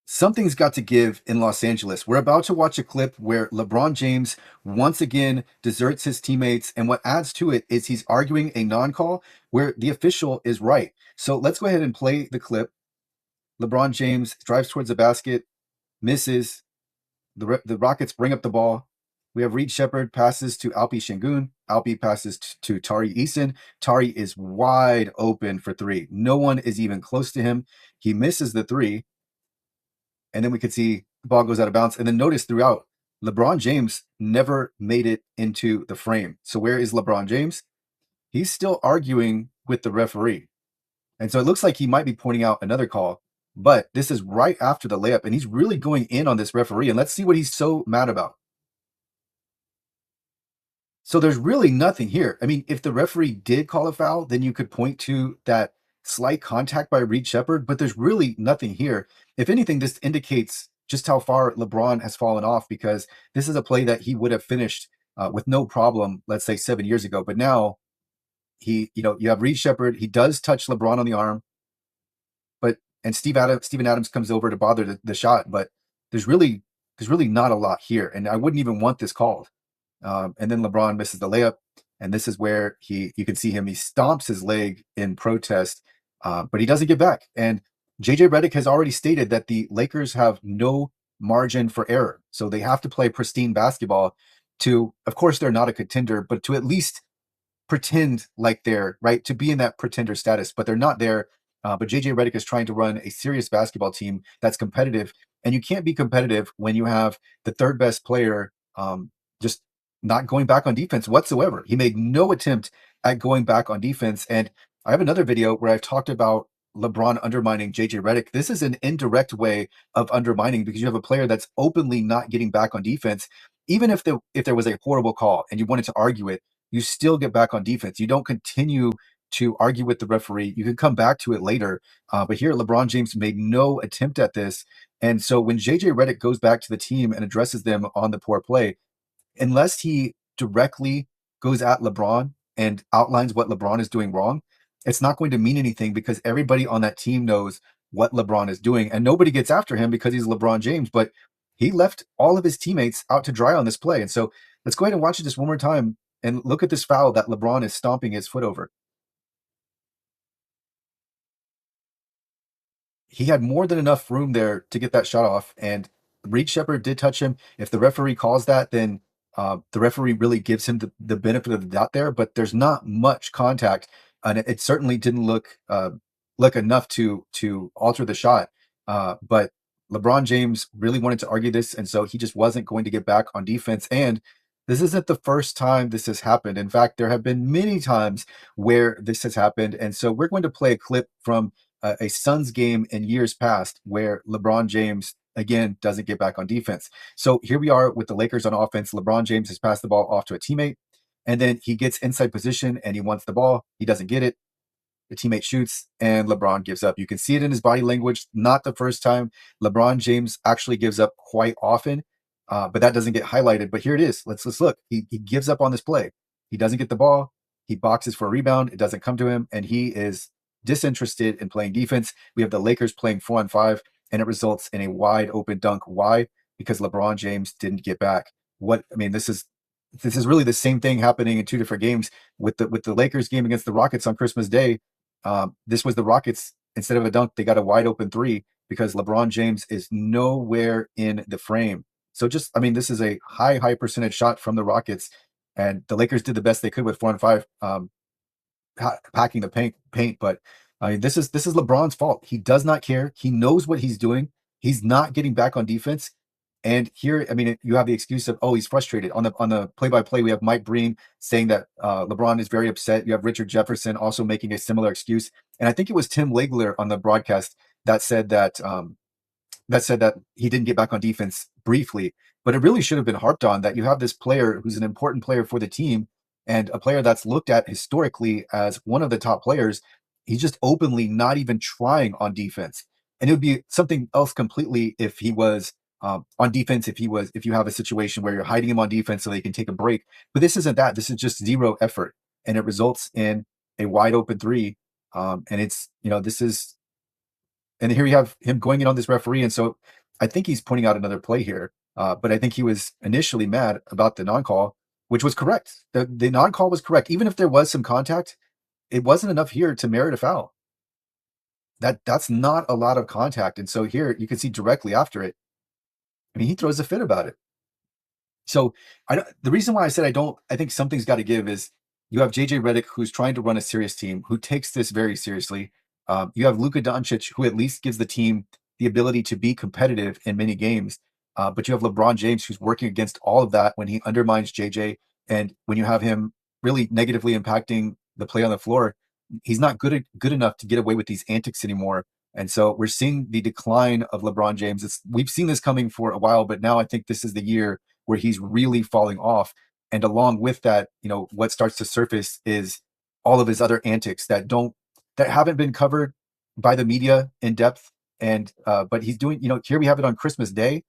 Something's got to give in Los Angeles. We're about to watch a clip where LeBron James once again deserts his teammates. And what adds to it is he's arguing a non call where the official is right. So let's go ahead and play the clip. LeBron James drives towards the basket, misses. The Rockets bring up the ball. We have Reed Shepard passes to Alpi Shingun. Alpi passes to Tari Eason. Tari is wide open for three. No one is even close to him. He misses the three. And then we could see the ball goes out of bounds. And then notice throughout, LeBron James never made it into the frame. So where is LeBron James? He's still arguing with the referee. And so it looks like he might be pointing out another call, but this is right after the layup, and he's really going in on this referee. And let's see what he's so mad about. So there's really nothing here. I mean, if the referee did call a foul, then you could point to that slight contact by Reed Shepard, but there's really nothing here. If anything, this indicates just how far LeBron has fallen off because this is a play that he would have finished with no problem, let's say 7 years ago. But now you have Reed Shepard. He does touch LeBron on the arm, but and Steven Adams comes over to bother the shot, but there's really not a lot here, and I wouldn't even want this called. And then LeBron misses the layup, and this is where you can see him. He stomps his leg in protest, but he doesn't get back. And JJ Redick has already stated that the Lakers have no margin for error, so they have to play pristine basketball to. Of course, they're not a contender, but to at least pretend like they're right to be in that pretender status, but they're not there. But JJ Redick is trying to run a serious basketball team that's competitive, and you can't be competitive when you have the third best player just not going back on defense whatsoever. He made no attempt at going back on defense. And I have another video where I've talked about LeBron undermining JJ Redick. This is an indirect way of undermining because you have a player that's openly not getting back on defense. Even if there was a horrible call and you wanted to argue it, you still get back on defense. You don't continue to argue with the referee. You can come back to it later. But here, LeBron James made no attempt at this. And so when JJ Redick goes back to the team and addresses them on the poor play, unless he directly goes at LeBron and outlines what LeBron is doing wrong, it's not going to mean anything because everybody on that team knows what LeBron is doing and nobody gets after him because he's LeBron James. But he left all of his teammates out to dry on this play. And so let's go ahead and watch it just one more time and look at this foul that LeBron is stomping his foot over. He had more than enough room there to get that shot off. And Reed Shepard did touch him. If the referee calls that, then the referee really gives him the benefit of the doubt there. But there's not much contact, and it certainly didn't look enough to alter the shot. But LeBron James really wanted to argue this, and so he just wasn't going to get back on defense. And this isn't the first time this has happened. In fact, there have been many times where this has happened. And so we're going to play a clip from a Suns game in years past where LeBron James again doesn't get back on defense. So here we are with the Lakers on offense. LeBron James has passed the ball off to a teammate, and then he gets inside position and he wants the ball. He doesn't get it. The teammate shoots and LeBron gives up. You can see it in his body language. Not the first time. LeBron James actually gives up quite often, but that doesn't get highlighted. But here it is. Let's look. He gives up on this play. He doesn't get the ball. He boxes for a rebound. It doesn't come to him, and he is disinterested in playing defense. We have the Lakers playing 4-on-5, and it results in a wide open dunk. Why? Because LeBron James didn't get back. What I mean, this is really the same thing happening in two different games with the Lakers game against the Rockets on Christmas Day. This was the Rockets. Instead of a dunk, they got a wide open three because LeBron James is nowhere in the frame. So just, I mean, this is a high percentage shot from the Rockets, and the Lakers did the best they could with 4-on-5, packing the paint. But I mean, this is LeBron's fault. He does not care. He knows what he's doing. He's not getting back on defense. And here, I mean, you have the excuse of, oh, he's frustrated. On the play-by-play, we have Mike Breen saying that LeBron is very upset. You have Richard Jefferson also making a similar excuse. And I think it was Tim Legler on the broadcast that said that he didn't get back on defense briefly. But it really should have been harped on that you have this player who's an important player for the team and a player that's looked at historically as one of the top players. He's just openly not even trying on defense. And it would be something else completely if he was on defense, if you have a situation where you're hiding him on defense so they can take a break. But this isn't that. This is just zero effort, and it results in a wide open three. And it's this is And here you have him going in on this referee. And so I think he's pointing out another play here. But I think he was initially mad about the non-call, which was correct. The non-call was correct. Even if there was some contact, it wasn't enough here to merit a foul. That's not a lot of contact. And so here you can see directly after it, I mean, he throws a fit about it. So the reason why I said I think something's got to give is you have JJ Redick, who's trying to run a serious team, who takes this very seriously. You have Luka Doncic, who at least gives the team the ability to be competitive in many games. But you have LeBron James, who's working against all of that when he undermines JJ. And when you have him really negatively impacting the play on the floor, he's not good enough to get away with these antics anymore. And so we're seeing the decline of LeBron James. We've seen this coming for a while, but now I think this is the year where he's really falling off. And along with that, what starts to surface is all of his other antics that haven't been covered by the media in depth. And but he's doing, here we have it on Christmas Day.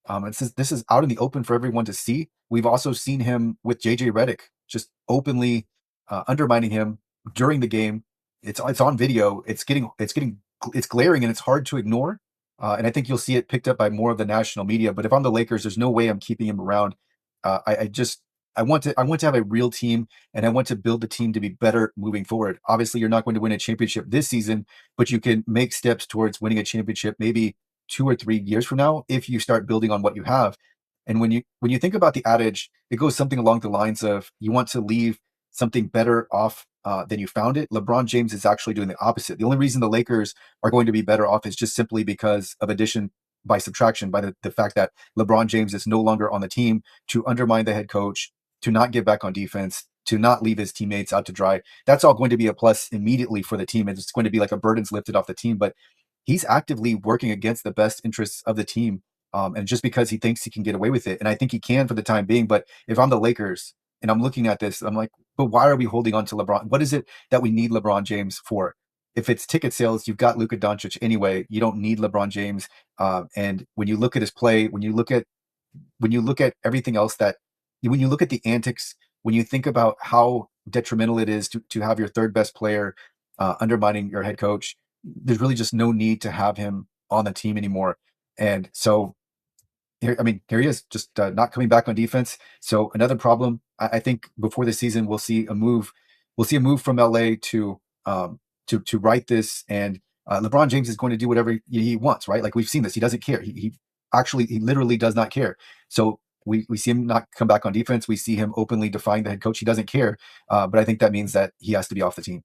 And since this is out in the open for everyone to see, we've also seen him with JJ Redick just openly undermining him during the game. It's on video. It's glaring and it's hard to ignore. And I think you'll see it picked up by more of the national media. But if I'm the Lakers, there's no way I'm keeping him around. I want to have a real team, and I want to build the team to be better moving forward. Obviously, you're not going to win a championship this season, but you can make steps towards winning a championship maybe 2 or 3 years from now if you start building on what you have. And when you think about the adage, it goes something along the lines of you want to leave something better off than you found it. LeBron James is actually doing the opposite. The only reason the Lakers are going to be better off is just simply because of addition by subtraction, by the fact that LeBron James is no longer on the team to undermine the head coach, to not get back on defense, to not leave his teammates out to dry. That's all going to be a plus immediately for the team. And it's going to be like a burden's lifted off the team. But he's actively working against the best interests of the team. And just because he thinks he can get away with it. And I think he can for the time being. But if I'm the Lakers and I'm looking at this, I'm like, but why are we holding on to LeBron? What is it that we need LeBron James for? If it's ticket sales, you've got Luka Doncic anyway. You don't need LeBron James. And when you look at his play, when you look at everything else when you look at the antics, when you think about how detrimental it is to have your third best player undermining your head coach, there's really just no need to have him on the team anymore. And so here he is, just not coming back on defense. So another problem. I think before the season, we'll see a move. We'll see a move from LA to right this. And LeBron James is going to do whatever he wants, right? Like we've seen this. He doesn't care. He literally does not care. So we see him not come back on defense. We see him openly defying the head coach. He doesn't care. But I think that means that he has to be off the team.